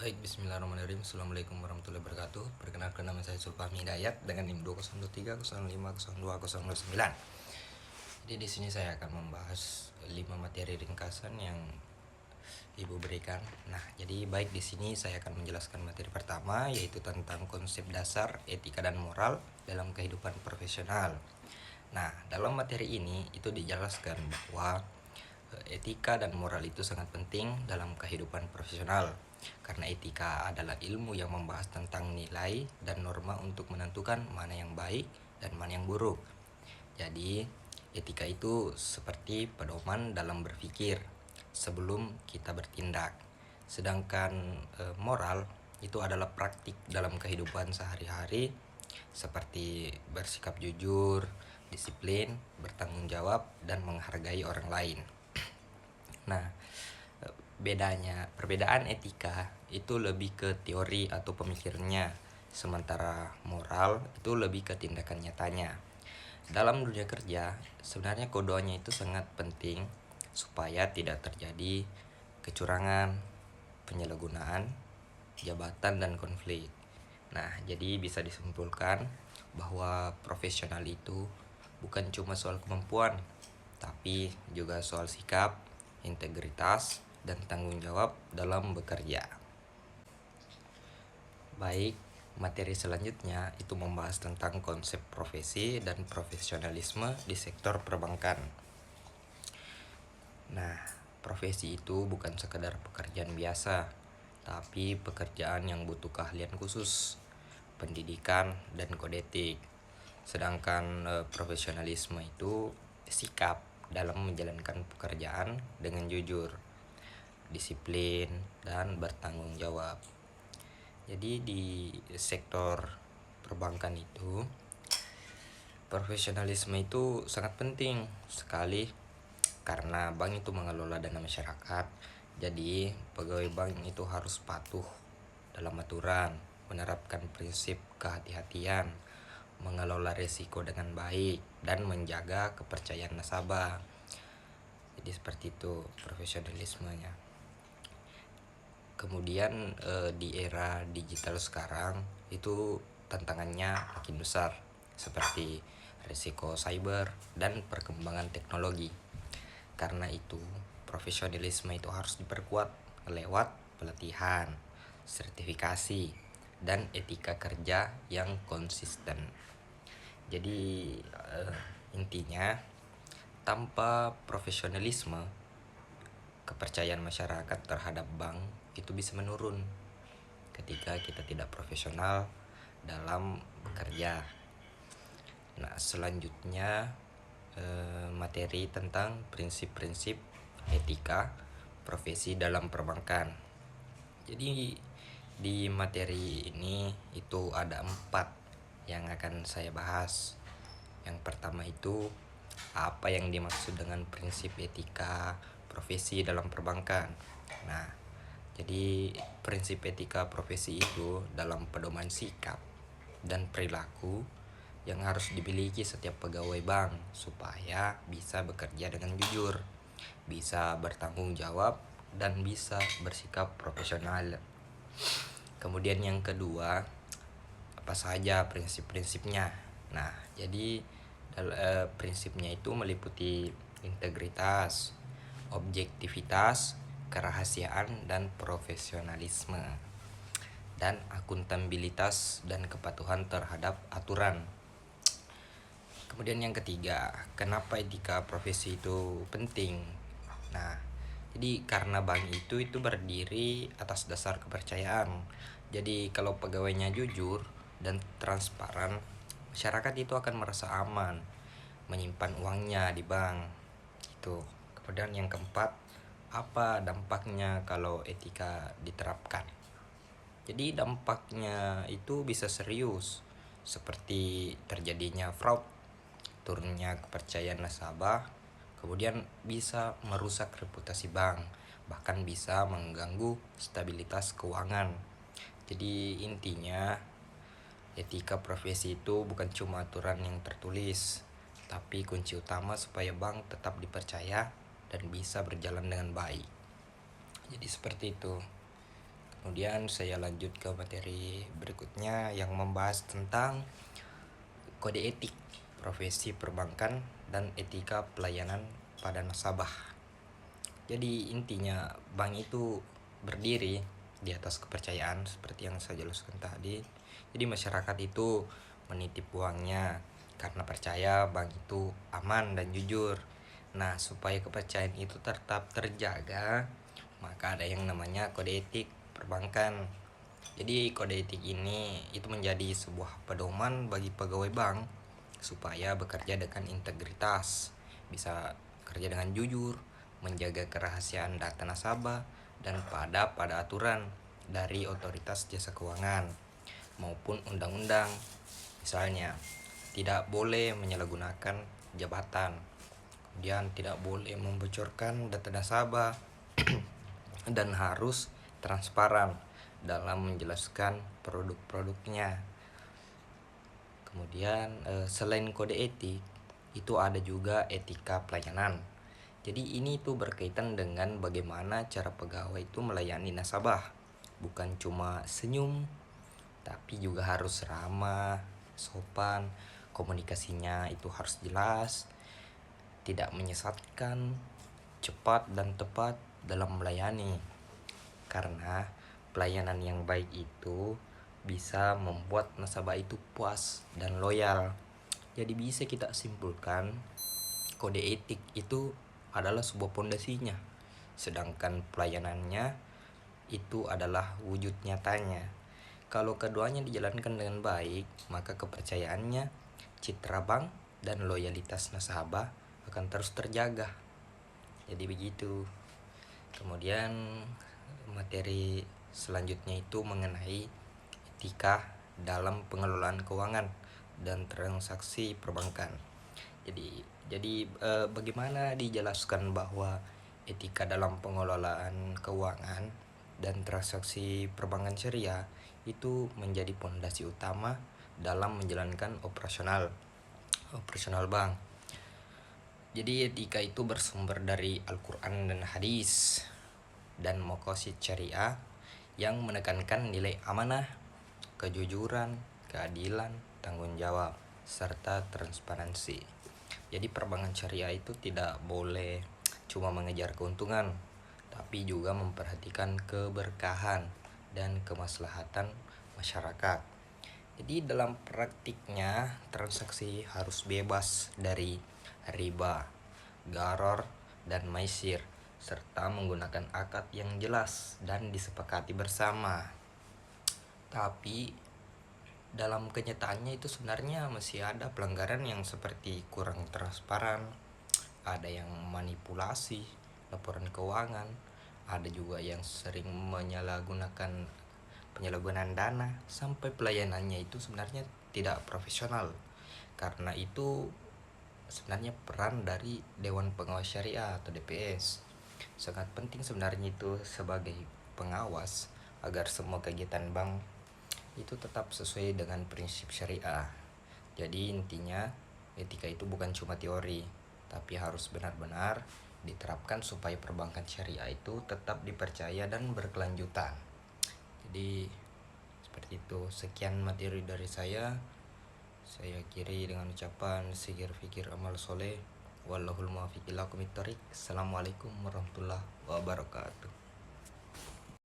Baik, bismillahirrahmanirrahim. Assalamualaikum warahmatullahi wabarakatuh. Perkenalkan, nama saya Sulfahmi Hidayat dengan NIM 20230505029. Jadi di sini saya akan membahas 5 materi ringkasan yang Ibu berikan. Nah, jadi baik di sini saya akan menjelaskan materi pertama, yaitu tentang konsep dasar etika dan moral dalam kehidupan profesional. Nah, dalam materi ini itu dijelaskan bahwa etika dan moral itu sangat penting dalam kehidupan profesional, karena etika adalah ilmu yang membahas tentang nilai dan norma untuk menentukan mana yang baik dan mana yang buruk. Jadi, etika itu seperti pedoman dalam berpikir sebelum kita bertindak. Sedangkan moral itu adalah praktik dalam kehidupan sehari-hari, seperti bersikap jujur, disiplin, bertanggung jawab, dan menghargai orang lain. Nah, perbedaan etika itu lebih ke teori atau pemikirannya, sementara moral itu lebih ke tindakan nyatanya. Dalam dunia kerja, sebenarnya kodonya itu sangat penting supaya tidak terjadi kecurangan, penyalahgunaan jabatan, dan konflik. Nah, jadi bisa disimpulkan bahwa profesional itu bukan cuma soal kemampuan, tapi juga soal sikap, integritas, dan tanggung jawab dalam bekerja. Baik, materi selanjutnya itu membahas tentang konsep profesi dan profesionalisme di sektor perbankan. Nah, profesi itu bukan sekedar pekerjaan biasa, tapi pekerjaan yang butuh keahlian khusus, pendidikan, dan kode etik. Sedangkan profesionalisme itu sikap dalam menjalankan pekerjaan dengan jujur, disiplin, dan bertanggung jawab. Jadi di sektor perbankan itu, profesionalisme itu sangat penting sekali karena bank itu mengelola dana masyarakat. Jadi pegawai bank itu harus patuh dalam aturan, menerapkan prinsip kehati-hatian, mengelola risiko dengan baik, dan menjaga kepercayaan nasabah. Jadi seperti itu profesionalismenya. Kemudian di era digital sekarang itu tantangannya makin besar, seperti risiko cyber dan perkembangan teknologi. Karena itu, profesionalisme itu harus diperkuat lewat pelatihan, sertifikasi, dan etika kerja yang konsisten. Jadi intinya, tanpa profesionalisme, kepercayaan masyarakat terhadap bank itu bisa menurun ketika kita tidak profesional dalam bekerja. Nah, selanjutnya materi tentang prinsip-prinsip etika profesi dalam perbankan. Jadi di materi ini itu ada 4 yang akan saya bahas. Yang pertama itu, apa yang dimaksud dengan prinsip etika profesi dalam perbankan. Nah, jadi prinsip etika profesi itu dalam pedoman sikap dan perilaku yang harus dimiliki setiap pegawai bank supaya bisa bekerja dengan jujur, bisa bertanggung jawab, dan bisa bersikap profesional. Kemudian yang kedua, apa saja prinsip-prinsipnya. Nah, jadi prinsipnya itu meliputi integritas, objektivitas, kerahasiaan, dan profesionalisme, dan akuntabilitas dan kepatuhan terhadap aturan. Kemudian yang ketiga, kenapa etika profesi itu penting? Nah, jadi karena bank itu berdiri atas dasar kepercayaan. Jadi kalau pegawainya jujur dan transparan, masyarakat itu akan merasa aman menyimpan uangnya di bank. Itu. Kemudian yang keempat, apa dampaknya kalau etika diterapkan? Jadi dampaknya itu bisa serius, seperti terjadinya fraud, turunnya kepercayaan nasabah, kemudian bisa merusak reputasi bank, bahkan bisa mengganggu stabilitas keuangan. Jadi intinya, etika profesi itu bukan cuma aturan yang tertulis, tapi kunci utama supaya bank tetap dipercaya dan bisa berjalan dengan baik. Jadi seperti itu. Kemudian saya lanjut ke materi berikutnya yang membahas tentang kode etik profesi perbankan dan etika pelayanan pada nasabah. Jadi intinya bank itu berdiri di atas kepercayaan seperti yang saya jelaskan tadi. Jadi masyarakat itu menitip uangnya karena percaya bank itu aman dan jujur. Nah, supaya kepercayaan itu tetap terjaga, maka ada yang namanya kode etik perbankan. Jadi kode etik ini itu menjadi sebuah pedoman bagi pegawai bank supaya bekerja dengan integritas, bisa kerja dengan jujur, menjaga kerahasiaan data nasabah, dan pada aturan dari otoritas jasa keuangan maupun undang-undang. Misalnya, tidak boleh menyalahgunakan jabatan, kemudian tidak boleh membocorkan data nasabah, dan harus transparan dalam menjelaskan produk-produknya. Kemudian selain kode etik, itu ada juga etika pelayanan. Jadi ini tuh berkaitan dengan bagaimana cara pegawai itu melayani nasabah. Bukan cuma senyum, tapi juga harus ramah, sopan, komunikasinya itu harus jelas, tidak menyesatkan, cepat dan tepat dalam melayani. Karena pelayanan yang baik itu bisa membuat nasabah itu puas dan loyal. Jadi bisa kita simpulkan kode etik itu adalah sebuah pondasinya, sedangkan pelayanannya itu adalah wujud nyatanya. Kalau keduanya dijalankan dengan baik, maka kepercayaannya, citra bank, dan loyalitas nasabah akan terus terjaga. Jadi begitu. Kemudian materi selanjutnya itu mengenai etika dalam pengelolaan keuangan dan transaksi perbankan. Jadi bagaimana dijelaskan bahwa etika dalam pengelolaan keuangan dan transaksi perbankan syariah itu menjadi pondasi utama dalam menjalankan operasional bank. Jadi etika itu bersumber dari Al-Quran dan hadis dan maqasid syariah yang menekankan nilai amanah, kejujuran, keadilan, tanggung jawab, serta transparansi. Jadi perbankan syariah itu tidak boleh cuma mengejar keuntungan, tapi juga memperhatikan keberkahan dan kemaslahatan masyarakat. Jadi dalam praktiknya transaksi harus bebas dari riba, gharar, dan maisir, serta menggunakan akad yang jelas dan disepakati bersama. Tapi dalam kenyataannya itu sebenarnya masih ada pelanggaran yang seperti kurang transparan, ada yang manipulasi laporan keuangan, ada juga yang sering penyalahgunaan dana, sampai pelayanannya itu sebenarnya tidak profesional. Karena itu sebenarnya peran dari Dewan Pengawas Syariah atau DPS sangat penting sebenarnya itu sebagai pengawas agar semua kegiatan bank itu tetap sesuai dengan prinsip syariah. Jadi intinya etika itu bukan cuma teori, tapi harus benar-benar diterapkan supaya perbankan syariah itu tetap dipercaya dan berkelanjutan. Jadi seperti itu. Sekian materi dari saya. Saya akhiri dengan ucapan sikir fikir amal soleh. Wallahul muwaffiq ila aqwamit thoriq. Assalamualaikum warahmatullahi wabarakatuh.